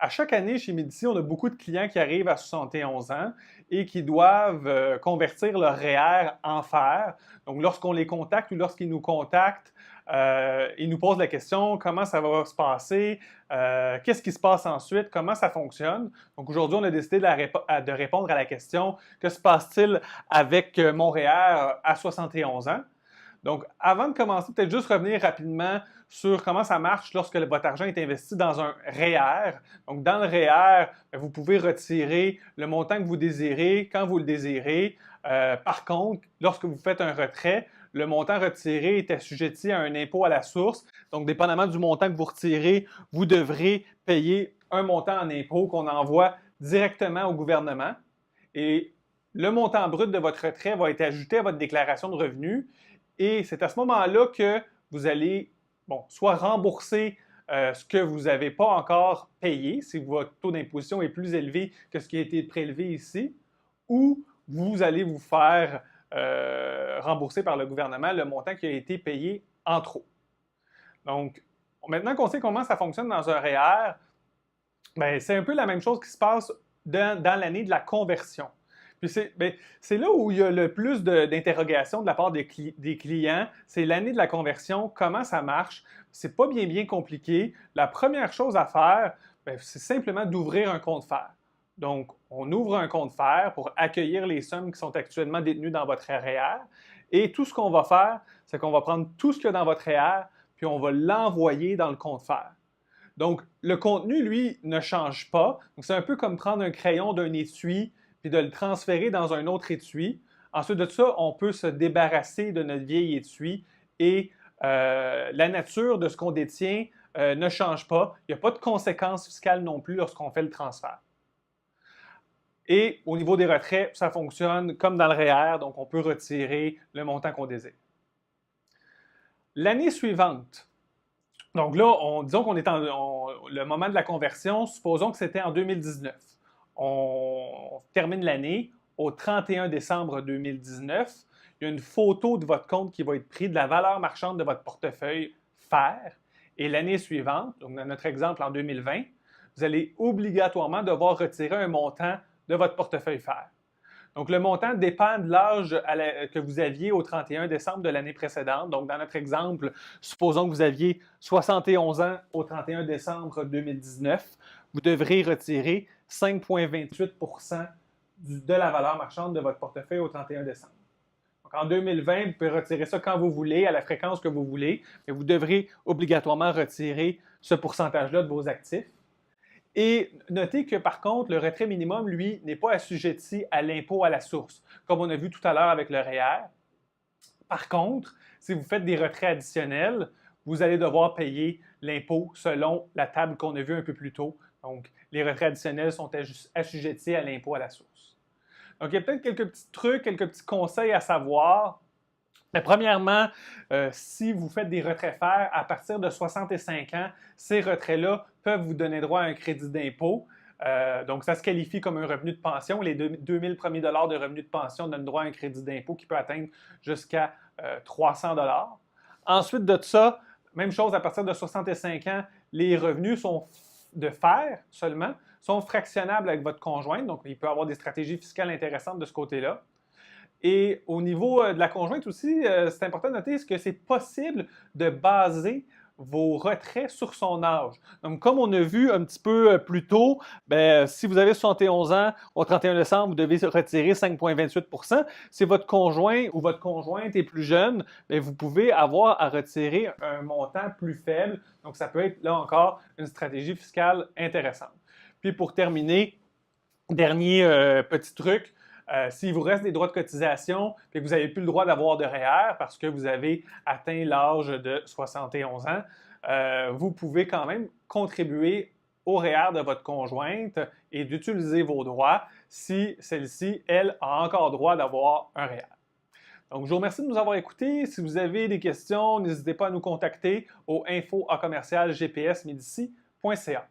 À chaque année, chez Médici, on a beaucoup de clients qui arrivent à 71 ans et qui doivent convertir leur REER en fer. Donc, lorsqu'on les contacte ou lorsqu'ils nous contactent, ils nous posent la question comment ça va se passer, qu'est-ce qui se passe ensuite, comment ça fonctionne. Donc, aujourd'hui, on a décidé de répondre à la question que se passe-t-il avec mon REER à 71 ans. Donc, avant de commencer, peut-être juste revenir rapidement sur comment ça marche lorsque votre argent est investi dans un REER. Donc, dans le REER, vous pouvez retirer le montant que vous désirez quand vous le désirez. Par contre, lorsque vous faites un retrait, le montant retiré est assujetti à un impôt à la source. Donc, dépendamment du montant que vous retirez, vous devrez payer un montant en impôt qu'on envoie directement au gouvernement. Et le montant brut de votre retrait va être ajouté à votre déclaration de revenus. Et c'est à ce moment-là que vous allez, soit rembourser ce que vous n'avez pas encore payé, si votre taux d'imposition est plus élevé que ce qui a été prélevé ici, ou vous allez vous faire rembourser par le gouvernement le montant qui a été payé en trop. Donc, maintenant qu'on sait comment ça fonctionne dans un REER, c'est un peu la même chose qui se passe dans l'année de la conversion. Puis c'est là où il y a le plus d'interrogations de la part des clients. C'est l'année de la conversion, comment ça marche. C'est pas bien compliqué. La première chose à faire, c'est simplement d'ouvrir un compte fer. Donc, on ouvre un compte fer pour accueillir les sommes qui sont actuellement détenues dans votre REER. Et tout ce qu'on va faire, c'est qu'on va prendre tout ce qu'il y a dans votre REER, puis on va l'envoyer dans le compte fer. Donc, le contenu, lui, ne change pas. Donc, c'est un peu comme prendre un crayon d'un étui puis de le transférer dans un autre étui. Ensuite de ça, on peut se débarrasser de notre vieil étui et la nature de ce qu'on détient ne change pas. Il n'y a pas de conséquences fiscales non plus lorsqu'on fait le transfert. Et au niveau des retraits, ça fonctionne comme dans le REER, donc on peut retirer le montant qu'on désire. L'année suivante, donc là, disons qu'on est le moment de la conversion, supposons que c'était en 2019. On termine l'année au 31 décembre 2019. Il y a une photo de votre compte qui va être prise de la valeur marchande de votre portefeuille fer. Et l'année suivante, donc dans notre exemple en 2020, vous allez obligatoirement devoir retirer un montant de votre portefeuille fer. Donc, le montant dépend de l'âge que vous aviez au 31 décembre de l'année précédente. Donc, dans notre exemple, supposons que vous aviez 71 ans au 31 décembre 2019. Vous devrez retirer 5,28 de la valeur marchande de votre portefeuille au 31 décembre. Donc, en 2020, vous pouvez retirer ça quand vous voulez, à la fréquence que vous voulez, mais vous devrez obligatoirement retirer ce pourcentage-là de vos actifs. Et notez que, par contre, le retrait minimum, lui, n'est pas assujetti à l'impôt à la source, comme on a vu tout à l'heure avec le REER. Par contre, si vous faites des retraits additionnels, vous allez devoir payer l'impôt selon la table qu'on a vue un peu plus tôt. Donc, les retraits additionnels sont assujettis à l'impôt à la source. Donc, il y a peut-être quelques petits trucs, quelques petits conseils à savoir. Mais premièrement, si vous faites des retraits fer à partir de 65 ans, ces retraits-là peuvent vous donner droit à un crédit d'impôt. Donc, ça se qualifie comme un revenu de pension. Les 2000 premiers dollars de revenu de pension donnent droit à un crédit d'impôt qui peut atteindre jusqu'à 300 dollars. Ensuite de ça, même chose à partir de 65 ans, les revenus sont de fer seulement, sont fractionnables avec votre conjointe. Donc, il peut y avoir des stratégies fiscales intéressantes de ce côté-là. Et au niveau de la conjointe aussi, c'est important de noter que c'est possible de baser vos retraits sur son âge. Donc, comme on a vu un petit peu plus tôt, si vous avez 71 ans au 31 décembre, vous devez retirer 5,28 %. Si votre conjoint ou votre conjointe est plus jeune, vous pouvez avoir à retirer un montant plus faible. Donc, ça peut être, là encore, une stratégie fiscale intéressante. Puis, pour terminer, dernier petit truc, s'il vous reste des droits de cotisation et que vous n'avez plus le droit d'avoir de REER parce que vous avez atteint l'âge de 71 ans, vous pouvez quand même contribuer au REER de votre conjointe et d'utiliser vos droits si celle-ci, elle, a encore droit d'avoir un REER. Donc, je vous remercie de nous avoir écoutés. Si vous avez des questions, n'hésitez pas à nous contacter au info@gpsmedici.ca.